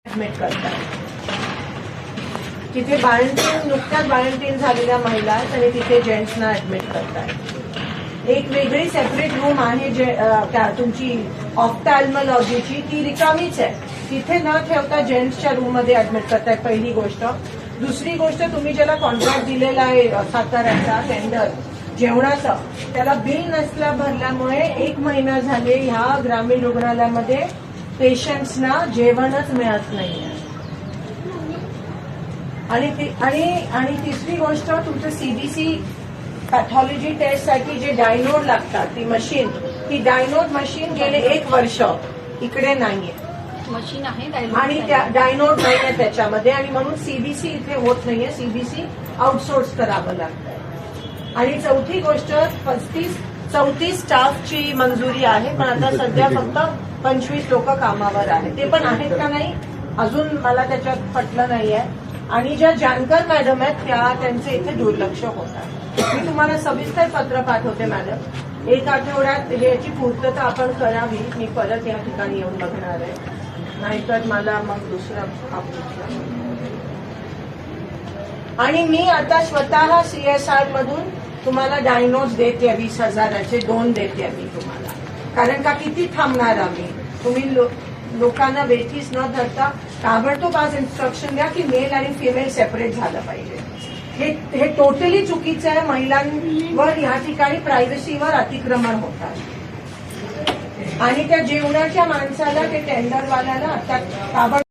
Admit करतात. तिथे नुकत्याच बाळंतीण झालेल्या महिला आहेत आणि तिथे जेंट्सना ऍडमिट करतात. एक वेगळी सेपरेट रूम आहे जे तुमची ऑफ्थॅल्मॉलॉजीची, ती रिकामीच आहे. तिथे न ठेवता जेंट्सच्या रूममध्ये ऍडमिट करतायत, पहिली गोष्ट. दुसरी गोष्ट, तुम्ही ज्याला कॉन्ट्रॅक्ट दिलेला आहे साताऱ्याचा टेंडर जेवणाचं, त्याला बिल नसल्या भरल्यामुळे 1 महिना झाले ह्या ग्रामीण रुग्णालयामध्ये पेशंट्सना जेवणच मिळत नाहीये. आणि तिसरी गोष्ट, तुमचं सीबीसी पॅथॉलॉजी टेस्टसाठी जे डायनोड लागतात, ती मशीन, ती डायनोड मशीन गेले 1 वर्ष इकडे नाहीये. मशीन आहे आणि डायनोड नाहीये त्याच्यामध्ये, आणि म्हणून सीबीसी इथे होत नाहीये. सीबीसी आउटसोर्स करावं लागतंय. आणि चौथी गोष्ट, 34 स्टाफची मंजुरी आहे, पण आता सध्या फक्त 25 लोक कामावर आहेत. ते पण आहेत का नाही अजून मला त्याच्यात पटलं नाहीये. आणि ज्या जानकर मॅडम आहेत त्यांचे इथे दुर्लक्ष होत आहे. मी तुम्हाला सविस्तर पत्र पाठवते मॅडम. 1 आठवड्यात याची पूर्तता आपण करावी. मी परत या ठिकाणी येऊन बघणार आहे, नाहीतर मला मग दुसरं आणि मी आता स्वतः CSR मधून तुम्हाला डायनोज देते, 20,000चे 2 देते मी तुम्हाला. कारण का किती थांबणार आम्ही. तुम्ही लोकांना वेठीस न धरता ताबडतोब आज इन्स्ट्रक्शन द्या की मेल आणि फिमेल सेपरेट झालं पाहिजे. हे टोटली चुकीचं आहे. महिलांवर या ठिकाणी प्रायव्हसीवर अतिक्रमण होत आहे. आणि त्या जेवणाच्या माणसाला, ते टेंडरवाल्याला आता ताबडतोब